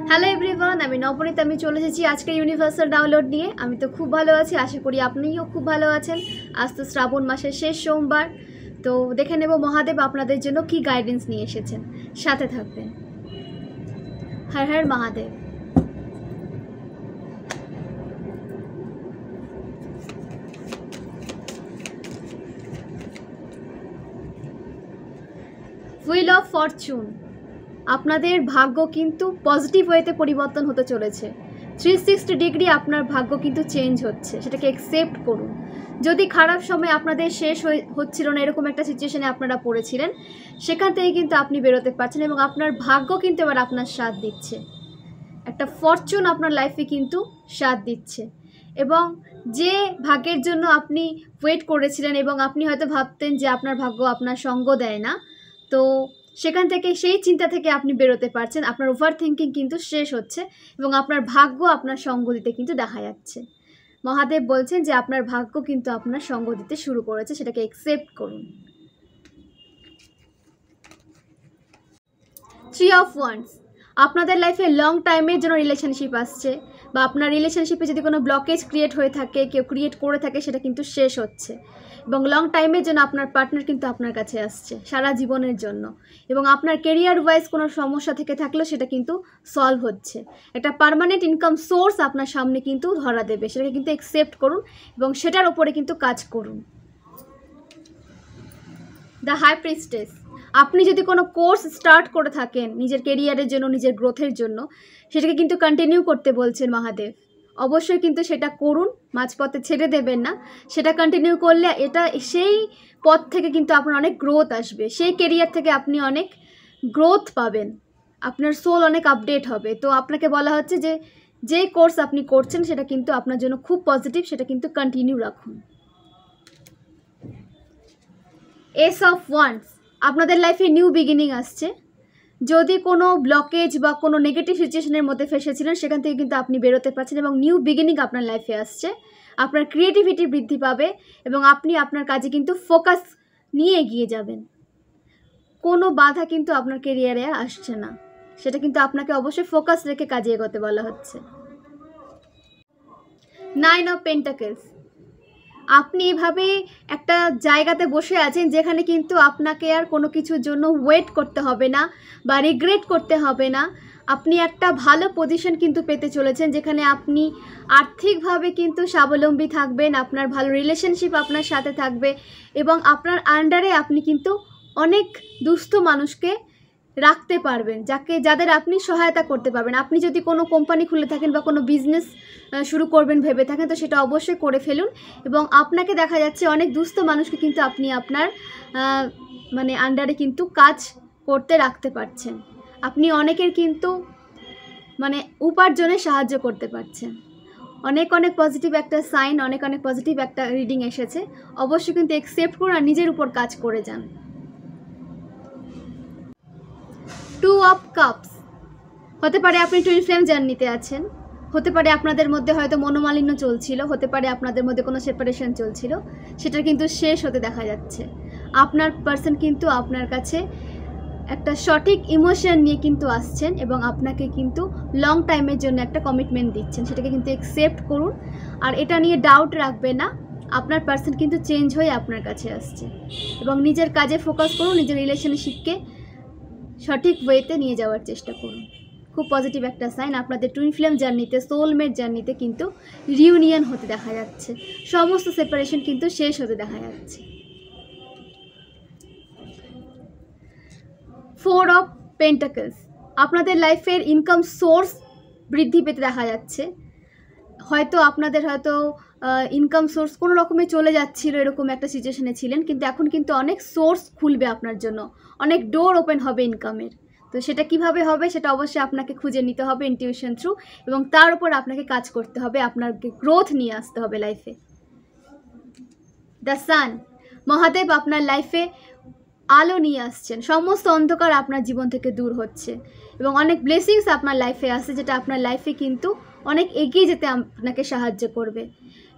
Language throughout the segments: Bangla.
হ্যালো এভরিওয়ান, আমি নবনীত। আমি চলে এসেছি আজকে ইউনিভার্সাল ডাউনলোড নিয়ে। আমি তো খুব ভালো আছি, আশা করি আপনিও খুব ভালো আছেন। আজ তো শ্রাবণ মাসের শেষ সোমবার, তো দেখে নেব মহাদেব আপনাদের জন্য কি গাইডেন্স নিয়ে এসেছেন। সাথে থাকবেন। Har Har Mahadev. Wheel of fortune. আপনাদের ভাগ্য কিন্তু পজিটিভ ওয়েতে পরিবর্তন হতে চলেছে। 360 ডিগ্রি আপনার ভাগ্য কিন্তু চেঞ্জ হচ্ছে, সেটাকে অ্যাকসেপ্ট করুন। যদি খারাপ সময় আপনাদের শেষ হচ্ছিল না, এরকম একটা সিচুয়েশনে আপনারা পড়েছিলেন, সেখান থেকে কিন্তু আপনি বেরোতে পারছেন এবং আপনার ভাগ্য কিন্তু এবার আপনার সাথ দিচ্ছে। একটা ফরচুন আপনার লাইফে কিন্তু সাথ দিচ্ছে। এবং যে ভাগ্যের জন্য আপনি ওয়েট করেছিলেন এবং আপনি হয়তো ভাবতেন যে আপনার ভাগ্য আপনার সঙ্গ দেয় না, তো সেখান থেকে সেই চিন্তা থেকে আপনি বেরোতে পারছেন। আপনার ওভার থিঙ্কিং কিন্তু শেষ হচ্ছে এবং আপনার ভাগ্য আপনার সঙ্গ দিতে কিন্তু দেখা যাচ্ছে। মহাদেব বলছেন যে আপনার ভাগ্য কিন্তু আপনার সঙ্গ দিতে শুরু করেছে, সেটাকে অ্যাকসেপ্ট করুন। 3 অফ ওয়ান্ডস। আপনাদের লাইফে লং টাইমের জন্য রিলেশনশিপ আসছে, বা আপনার রিলেশনশিপে যদি কোনো ব্লকেজ ক্রিয়েট হয়ে থাকে, কেউ ক্রিয়েট করে থাকে, সেটা কিন্তু শেষ হচ্ছে। এবং লং টাইমের জন্য আপনার পার্টনার কিন্তু আপনার কাছে আসছে সারা জীবনের জন্য। এবং আপনার কেরিয়ার ওয়াইজ কোনো সমস্যা থেকে থাকলেও সেটা কিন্তু সলভ হচ্ছে। একটা পার্মানেন্ট ইনকাম সোর্স আপনার সামনে কিন্তু ধরা দেবে, সেটাকে কিন্তু অ্যাকসেপ্ট করুন এবং সেটার ওপরে কিন্তু কাজ করুন। The high priestess. আপনি যদি কোনো কোর্স স্টার্ট করে থাকেন নিজের কেরিয়ারের জন্য, নিজের গ্রোথের জন্য, সেটাকে কিন্তু কন্টিনিউ করতে বলছেন মহাদেব। অবশ্যই কিন্তু সেটা করুন, মাঝপথে ছেড়ে দেবেন না। সেটা কন্টিনিউ করলে এটা সেই পথ থেকে কিন্তু আপনার অনেক গ্রোথ আসবে, সেই কেরিয়ার থেকে আপনি অনেক গ্রোথ পাবেন, আপনার সোল অনেক আপডেট হবে। তো আপনাকে বলা হচ্ছে যে যে কোর্স আপনি করছেন সেটা কিন্তু আপনার জন্য খুব পজিটিভ, সেটা কিন্তু কন্টিনিউ রাখুন। S of wands. আপনাদের লাইফে নিউ বিগিনিং আসছে। যদি কোনো ব্লকেজ বা কোনো নেগেটিভ সিচুয়েশনের মধ্যে ফেসেছিলেন, সেখান থেকে কিন্তু আপনি বেরোতে পারছেন এবং নিউ বিগিনিং আপনার লাইফে আসছে। আপনার ক্রিয়েটিভিটি বৃদ্ধি পাবে এবং আপনি আপনার কাজে কিন্তু ফোকাস নিয়ে এগিয়ে যাবেন। কোনো বাধা কিন্তু আপনার কেরিয়ারে আসছে না, সেটা কিন্তু আপনাকে অবশ্যই ফোকাস রেখে কাজে এগোতে বলা হচ্ছে। 9 অফ পেন্টাকেলস। আপনি এভাবে একটা জায়গাতে বসে আছেন যেখানে কিন্তু আপনাকে আর কোনো কিছুর জন্য ওয়েট করতে হবে না বা রিগ্রেট করতে হবে না। আপনি একটা ভালো পজিশন কিন্তু পেতে চলেছেন, যেখানে আপনি আর্থিকভাবে কিন্তু স্বাবলম্বী থাকবেন, আপনার ভালো রিলেশনশিপ আপনার সাথে থাকবে এবং আপনার আন্ডারে আপনি কিন্তু অনেক দুস্থ মানুষকে রাখতে পারবেন, যাদের আপনি সহায়তা করতে পারবেন। আপনি যদি কোনো কোম্পানি খুলে থাকেন বা কোনো বিজনেস শুরু করবেন ভেবে থাকেন, তো সেটা অবশ্যই করে ফেলুন। এবং আপনাকে দেখা যাচ্ছে অনেক দুস্থ মানুষকে কিন্তু আপনি আপনার আন্ডারে কিন্তু কাজ করতে রাখতে পারছেন। আপনি অনেকের কিন্তু উপার্জনে সাহায্য করতে পারছেন। অনেক পজিটিভ একটা সাইন, অনেক পজিটিভ একটা রিডিং এসেছে। অবশ্যই কিন্তু অ্যাকসেপ্ট করুন আর নিজের উপর কাজ করে যান। 2 অফ কাপস। হতে পারে আপনি টুইন ফ্লেম জার্নিতে আছেন, হতে পারে আপনাদের মধ্যে হয়তো মনোমালিন্য চলছিল, হতে পারে আপনাদের মধ্যে কোনো সেপারেশন চলছিল, সেটা কিন্তু শেষ হতে দেখা যাচ্ছে। আপনার পার্সন কিন্তু আপনার কাছে একটা সঠিক ইমোশন নিয়ে কিন্তু আসছেন এবং আপনাকে কিন্তু লং টাইমের জন্য একটা কমিটমেন্ট দিচ্ছেন, সেটাকে কিন্তু অ্যাকসেপ্ট করুন। আর এটা নিয়ে ডাউট রাখবেন না, আপনার পার্সন কিন্তু চেঞ্জ হয়ে আপনার কাছে আসছে। এবং নিজের কাজে ফোকাস করুন, নিজের রিলেশনশিপকে সঠিক ওয়েতে নিয়ে যাওয়ার চেষ্টা করুন। খুব পজিটিভ একটা সাইন। আপনাদের টুইন ফ্লেম জার্নিতে, সোলমেট জার্নিতে কিন্তু রিউনিয়ন হতে দেখা যাচ্ছে, সমস্ত সেপারেশন কিন্তু শেষ হতে দেখা যাচ্ছে। 4 অফ পেন্টাকলস। আপনাদের লাইফের ইনকাম সোর্স বৃদ্ধি পেতে দেখা যাচ্ছে। আপনাদের হয়তো ইনকাম সোর্স কোনো রকমে চলে যাচ্ছিল, এরকম একটা সিচুয়েশনে ছিলেন, কিন্তু এখন কিন্তু অনেক সোর্স খুলবে আপনার জন্য, অনেক ডোর ওপেন হবে ইনকামের। তো সেটা কিভাবে হবে, সেটা অবশ্যই আপনাকে খুঁজে নিতে হবে ইনটিউশন থ্রু, এবং তার উপর আপনাকে কাজ করতে হবে, আপনাকে গ্রোথ নিয়ে আসতে হবে লাইফে। The sun. মহাদেব আপনার লাইফে আলো নিয়ে আসছেন, সমস্ত অন্ধকার আপনার জীবন থেকে দূর হচ্ছে এবং অনেক ব্লেসিংস আপনার লাইফে আসছে, যেটা আপনার লাইফে কিন্তু অনেক এগিয়ে যেতে আপনাকে সাহায্য করবে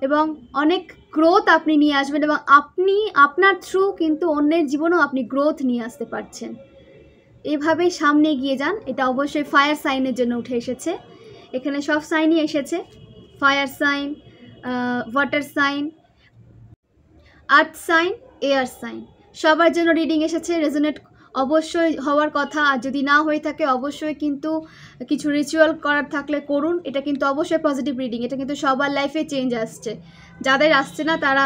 এবং অনেক গ্রোথ আপনি নিয়ে আসবেন এবং আপনি আপনার থ্রু কিন্তু অন্যের জীবনেও আপনি গ্রোথ নিয়ে আসতে পারছেন। এইভাবেই সামনে এগিয়ে যান। এটা অবশ্যই ফায়ার সাইনের জন্য উঠে এসেছে, এখানে সব সাইনই এসেছে, fire sign, water sign, earth sign, air sign, সবার জন্য রিডিং এসেছে। রেজোনেট অবশ্যই হওয়ার কথা, আর যদি না হয়ে থাকে অবশ্যই কিন্তু কিছু রিচুয়াল করার থাকলে করুন। এটা কিন্তু অবশ্যই পজিটিভ রিডিং, এটা কিন্তু সবার লাইফে চেঞ্জ আসছে। যাদের আসছে না তারা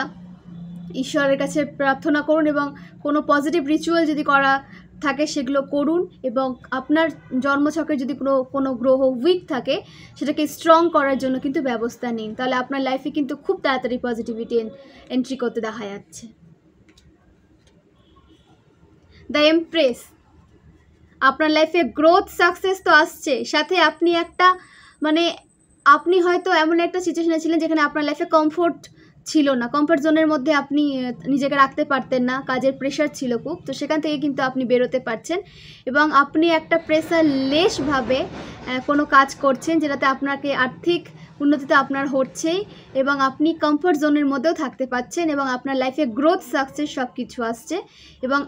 ঈশ্বরের কাছে প্রার্থনা করুন এবং কোনো পজিটিভ রিচুয়াল যদি করা থাকে সেগুলো করুন, এবং আপনার জন্মছকে যদি কোনো গ্রহ উইক থাকে সেটাকে স্ট্রং করার জন্য কিন্তু ব্যবস্থা নিন, তাহলে আপনার লাইফে কিন্তু খুব তাড়াতাড়ি পজিটিভিটি এন্ট্রি করতে দেখা যাচ্ছে। দ্য এমপ্রেস, আপনার লাইফে গ্রোথ সাকসেস তো আসছে, সাথে আপনি একটা আপনি হয়তো এমন একটা সিচুয়েশনে ছিলেন যেখানে আপনার লাইফে কমফোর্ট ছিল না, কমফোর্ট জোনের মধ্যে আপনি নিজেকে রাখতে পারতেন না, কাজের প্রেশার ছিল খুব, তো সেখান থেকে কিন্তু আপনি বেরোতে পারছেন এবং আপনি একটা প্রেশারলেসভাবে কোনো কাজ করছেন যেটাতে আপনাকে আর্থিক উন্নতি তো আপনার হচ্ছেই, এবং আপনি কমফোর্ট জোনের মধ্যেও থাকতে পারছেন এবং আপনার লাইফে গ্রোথ সাকসেস সব কিছু আসছে। এবং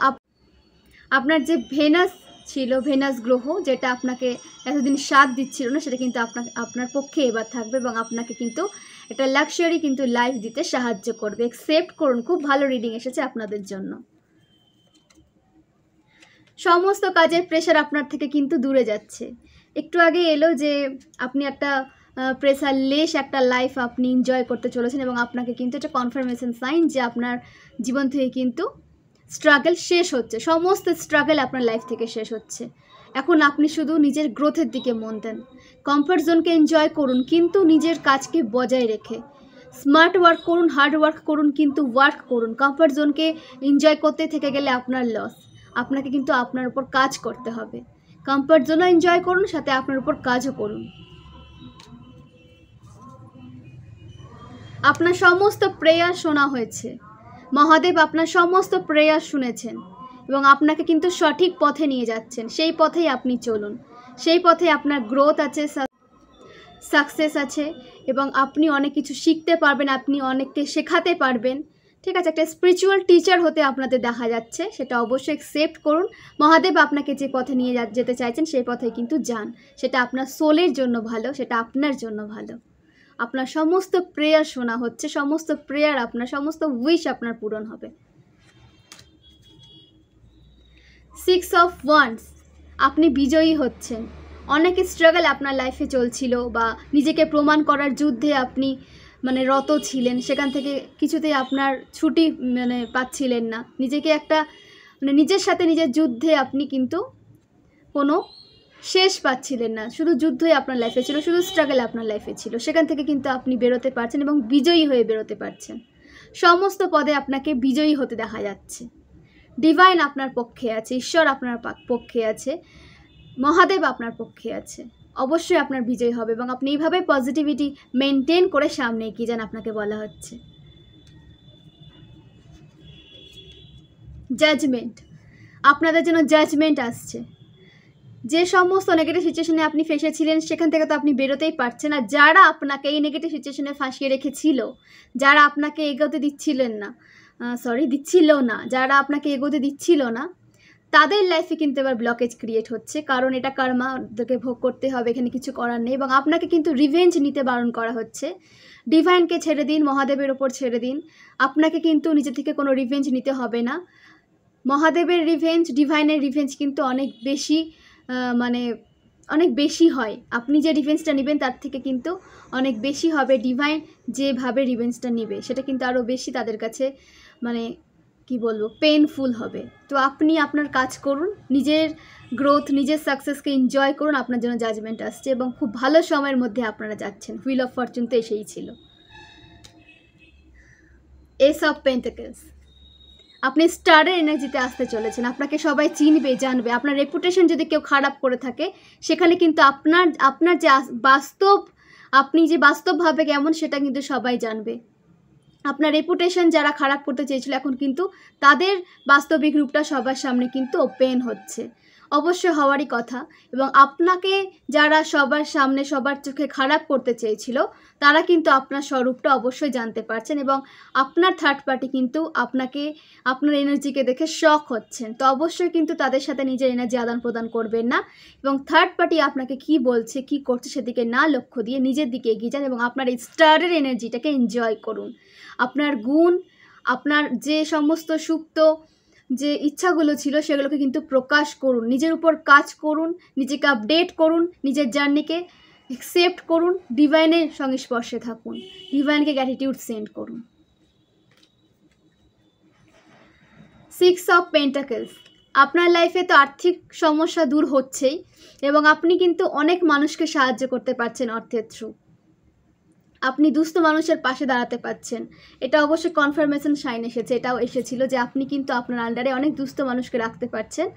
আপনার যে ভেনাস ছিল, ভেনাস গ্রহ যেটা আপনাকে এতদিন সাথ দিচ্ছিল না, সেটা কিন্তু আপনার পক্ষে এবার থাকবে এবং আপনাকে কিন্তু একটা লাক্সারি কিন্তু লাইফ দিতে সাহায্য করবে। একসেপ্ট করুন, খুব ভালো রিডিং এসেছে আপনাদের জন্য। সমস্ত কাজের প্রেশার আপনার থেকে কিন্তু দূরে যাচ্ছে। একটু আগে এলো যে আপনি একটা প্রেশারলেস একটা লাইফ আপনি এনজয় করতে চলেছেন এবং আপনাকে কিন্তু এটা কনফার্মেশন সাইন যে আপনার জীবন থেকে কিন্তু স্ট্রাগল শেষ হচ্ছে, সমস্ত স্ট্রাগল আপনার লাইফ থেকে শেষ হচ্ছে। এখন আপনি শুধু নিজের গ্রোথের দিকে মন দেন, কমফর্ট জোনকে এনজয় করুন কিন্তু নিজের কাজকে বজায় রেখে, স্মার্ট ওয়ার্ক করুন, হার্ড ওয়ার্ক করুন কিন্তু ওয়ার্ক করুন। কমফর্ট জোনকে এনজয় করতে থেকে গেলে আপনার লস, আপনাকে কিন্তু আপনার উপর কাজ করতে হবে। কমফর্ট জোনও এনজয় করুন, সাথে আপনার উপর কাজও করুন। আপনার সমস্ত প্রেয়ার শোনা হয়েছে, মহাদেব আপনার সমস্ত প্রেয়ার শুনেছেন এবং আপনাকে কিন্তু সঠিক পথে নিয়ে যাচ্ছেন। সেই পথেই আপনি চলুন, সেই পথে আপনার গ্রোথ আছে, সাকসেস আছে এবং আপনি অনেক কিছু শিখতে পারবেন, আপনি অনেককে শেখাতে পারবেন। ঠিক আছে, একটা স্পিরিচুয়াল টিচার হতে আপনাদের দেখা যাচ্ছে, সেটা অবশ্যই অ্যাকসেপ্ট করুন। মহাদেব আপনাকে যে পথে নিয়ে যেতে চাইছেন সেই পথে কিন্তু যান, সেটা আপনার সোলের জন্য ভালো, সেটা আপনার জন্য ভালো। আপনার সমস্ত প্রেয়ার শোনা হচ্ছে, সমস্ত প্রেয়ার আপনার, সমস্ত উইশ আপনার পূরণ হবে। 6 অফ ওয়ান্ডস, আপনি বিজয়ী হচ্ছেন। অনেক স্ট্রাগল আপনার লাইফে চলছিল বা নিজেকে প্রমাণ করার যুদ্ধে আপনি রত ছিলেন, সেখান থেকে কিছুতেই আপনার ছুটি পাচ্ছিলেন না, নিজেকে একটা নিজের সাথে নিজের যুদ্ধে আপনি কিন্তু কোনো শেষ পাচ্ছিলেন না, শুধু যুদ্ধই আপনার লাইফে ছিল, শুধু স্ট্রাগল আপনার লাইফে ছিল। সেখান থেকে কিন্তু আপনি বেরোতে পারছেন এবং বিজয়ী হয়ে বেরোতে পারছেন। সমস্ত পদে আপনাকে বিজয়ী হতে দেখা যাচ্ছে। ডিভাইন আপনার পক্ষে আছে, ঈশ্বর আপনার পক্ষে আছে, মহাদেব আপনার পক্ষে আছে। অবশ্যই আপনার বিজয় হবে এবং আপনি এইভাবে পজিটিভিটি মেনটেন করে সামনে এগিয়ে যান, আপনাকে বলা হচ্ছে। জাজমেন্ট, আপনাদের জন্য জাজমেন্ট আসছে। যে সমস্ত নেগেটিভ সিচুয়েশনে আপনি ফেসেছিলেন সেখান থেকে তো আপনি বেরোতেই পারছেন না। যারা আপনাকে এই নেগেটিভ সিচুয়েশনে ফাঁসিয়ে রেখেছিল, যারা আপনাকে এগোতে দিচ্ছিল না, যারা আপনাকে এগোতে দিচ্ছিল না, তাদের লাইফে কিন্তু এবার ব্লকেজ ক্রিয়েট হচ্ছে, কারণ এটা কর্মা, ওদেরকে ভোগ করতে হবে, এখানে কিছু করার নেই এবং আপনাকে কিন্তু রিভেঞ্জ নিতে বারণ করা হচ্ছে। ডিভাইনকে ছেড়ে দিন, মহাদেবের ওপর ছেড়ে দিন, আপনাকে কিন্তু নিজে থেকে কোনো রিভেঞ্জ নিতে হবে না। মহাদেবের রিভেঞ্জ, ডিভাইনের রিভেঞ্জ কিন্তু অনেক বেশি হয়। আপনি যে রিভেঞ্জটা নেবেন তার থেকে কিন্তু অনেক বেশি হবে। ডিভাইন যেভাবে রিভেঞ্জটা নেবে সেটা কিন্তু আরও বেশি তাদের কাছে পেইনফুল হবে। তো আপনি আপনার কাজ করুন, নিজের গ্রোথ, নিজের সাকসেসকে এনজয় করুন। আপনার জন্য জাজমেন্ট আসছে এবং খুব ভালো সময়ের মধ্যে আপনারা যাচ্ছেন। হুইল অফ ফরচুন তো এসেই ছিল। এস অফ পেন্টাকলস, আপনি স্টারের এনার্জিতে আসতে চলেছেন, আপনাকে সবাই চিনবে, জানবে। আপনার রেপুটেশন যদি কেউ খারাপ করে থাকে সেখানে কিন্তু আপনার যে আপনি যে বাস্তবভাবে কেমন সেটা কিন্তু সবাই জানবে। আপনার রেপুটেশন যারা খারাপ করতে চেয়েছিল এখন কিন্তু তাদের বাস্তবিক রূপটা সবার সামনে কিন্তু ওপেন হচ্ছে। অবশ্যই হওয়ারই কথা। এবং আপনাকে যারা সবার সামনে সবার চোখে খারাপ করতে চেয়েছিল তারা কিন্তু আপনার স্বরূপটা অবশ্যই জানতে পারছেন এবং আপনার থার্ড পার্টি কিন্তু আপনার এনার্জিকে দেখে শক হচ্ছেন। তো অবশ্যই কিন্তু তাদের সাথে নিজের এনার্জি আদান প্রদান করবেন না এবং থার্ড পার্টি আপনাকে কি বলছে কি করছে সেদিকে না লক্ষ্য দিয়ে নিজের দিকে এগিয়ে যান এবং আপনার এই স্টারের এনার্জিটাকে এনজয় করুন। আপনার গুণ, আপনার যে সমস্ত সুপ্ত যে ইচ্ছাগুলো ছিল সেগুলোকে কিন্তু প্রকাশ করুন, নিজের উপর কাজ করুন, নিজেকে আপডেট করুন, নিজের জার্নিকে অ্যাকসেপ্ট করুন, ডিভাইনের সংস্পর্শে থাকুন, ডিভাইনকে গ্র্যাটিটিউড সেন্ড করুন। 6 অফ পেন্টাকেলস, আপনার লাইফে তো আর্থিক সমস্যা দূর হচ্ছেই এবং আপনি কিন্তু অনেক মানুষকে সাহায্য করতে পারছেন অর্থের থ্রু। আপনি দুস্থ মানুষের পাশে দাঁড়াতে পারছেন, এটা অবশ্যই কনফার্মেশন সাইন এসেছে, এটাও এসেছিল যে আপনি কিন্তু আপনার আন্ডারে অনেক দুস্থ মানুষকে রাখতে পারছেন,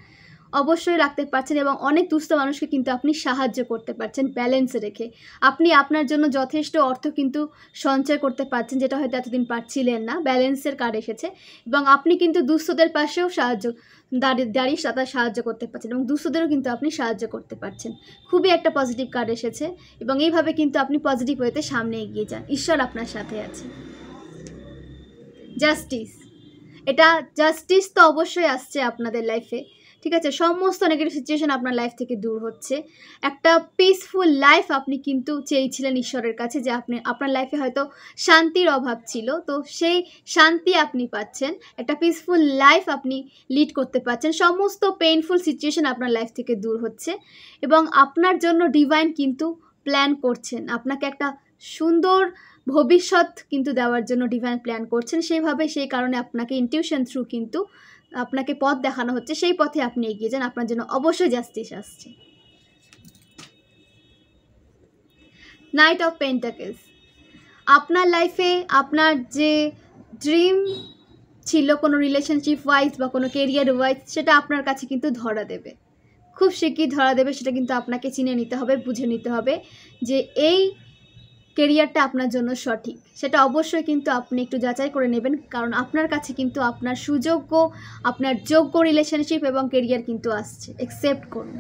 অবশ্যই রাখতে পারছেন এবং অনেক দুস্থ মানুষকে কিন্তু আপনি সাহায্য করতে পারছেন ব্যালেন্সে রেখে। আপনি আপনার জন্য যথেষ্ট অর্থ কিন্তু সঞ্চয় করতে পারছেন, যেটা হয়তো এতদিন পারছিলেন না। ব্যালেন্সের কার্ড এসেছে এবং আপনি কিন্তু দুস্থদের পাশেও দাঁড়িয়ে তাদের সাহায্য করতে পারছেন এবং দুস্থদেরও কিন্তু আপনি সাহায্য করতে পারছেন। খুবই একটা পজিটিভ কার্ড এসেছে এবং এইভাবে কিন্তু আপনি পজিটিভ ওয়েতে সামনে এগিয়ে যান, ঈশ্বর আপনার সাথে আছে। জাস্টিস, এটা জাস্টিস তো অবশ্যই আসছে আপনাদের লাইফে, ঠিক আছে। সমস্ত নেগেটিভ সিচুয়েশন আপনার লাইফ থেকে দূর হচ্ছে, একটা পিসফুল লাইফ আপনি কিন্তু চেয়েছিলেন ঈশ্বরের কাছে, যে আপনার লাইফে হয়তো শান্তির অভাব ছিল, তো সেই শান্তি আপনি পাচ্ছেন, একটা পিসফুল লাইফ আপনি লিড করতে পারছেন, সমস্ত পেইনফুল সিচুয়েশন আপনার লাইফ থেকে দূর হচ্ছে এবং আপনার জন্য ডিভাইন কিন্তু প্ল্যান করছেন, আপনাকে একটা সুন্দর ভবিষ্যৎ কিন্তু দেওয়ার জন্য ডিভাইন প্ল্যান করছেন। সেইভাবে সেই কারণে আপনাকে ইনটিউশন থ্রু কিন্তু আপনাকে পথ দেখানো হচ্ছে, সেই পথে আপনি এগিয়ে যান, আপনার জন্য অবশ্যই জাস্টিস আসছে। নাইট অফ পেন্টাকেলস, আপনার লাইফে আপনার যে ড্রিম ছিল কোনো রিলেশনশিপ ওয়াইজ বা কোনো কেরিয়ার ওয়াইজ, সেটা আপনার কাছে কিন্তু ধরা দেবে, খুব শিগগির ধরা দেবে। সেটা কিন্তু আপনাকে চিনে নিতে হবে, বুঝে নিতে হবে যে এই কেরিয়ারটা আপনার জন্য সঠিক, সেটা অবশ্যই কিন্তু আপনি একটু যাচাই করে নেবেন, কারণ আপনার কাছে কিন্তু আপনার সুযোগ্য, আপনার যোগ্য রিলেশনশিপ এবং কেরিয়ার কিন্তু আসছে, অ্যাকসেপ্ট করুন।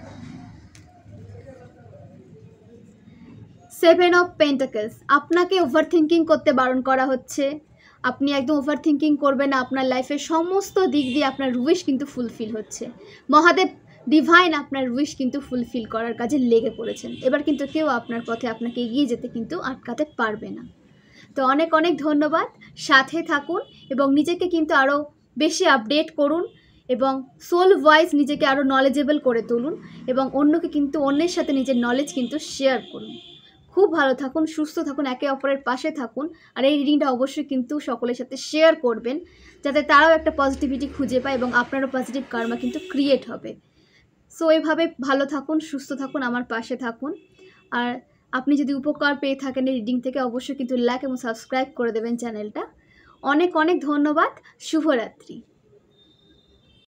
7 অফ পেন্টাকেলস, আপনাকে ওভার থিঙ্কিং করতে বারণ করা হচ্ছে, আপনি একদম ওভার থিঙ্কিং করবেন না, আপনার লাইফের সমস্ত দিক দিয়ে আপনার উইশ কিন্তু ফুলফিল হচ্ছে, মহাদেব ডিভাইন আপনার উইশ কিন্তু ফুলফিল করার কাজে লেগে পড়েছেন। এবার কিন্তু কেউ আপনার পথে আপনাকে এগিয়ে যেতে কিন্তু আটকাতে পারবে না। তো অনেক অনেক ধন্যবাদ, সাথে থাকুন এবং নিজেকে কিন্তু আরও বেশি আপডেট করুন এবং সোল ভয়েস নিজেকে আরও নলেজেবল করে তুলুন এবং অন্যকে কিন্তু অন্যের সাথে নিজের নলেজ কিন্তু শেয়ার করুন। খুব ভালো থাকুন, সুস্থ থাকুন, একে অপরের পাশে থাকুন আর এই রিডিংটা অবশ্যই কিন্তু সকলের সাথে শেয়ার করবেন, যাতে তারাও একটা পজিটিভিটি খুঁজে পায় এবং আপনারও পজিটিভ কার্মা কিন্তু ক্রিয়েট হবে। সো এইভাবে ভালো থাকুন, সুস্থ থাকুন, আমার পাশে থাকুন। আর আপনি যদি উপকার পেয়ে থাকেন এই রিডিং থেকে, অবশ্যই কিন্তু লাইক এবং সাবস্ক্রাইব করে দেবেন চ্যানেলটা। অনেক অনেক ধন্যবাদ, শুভরাত্রি।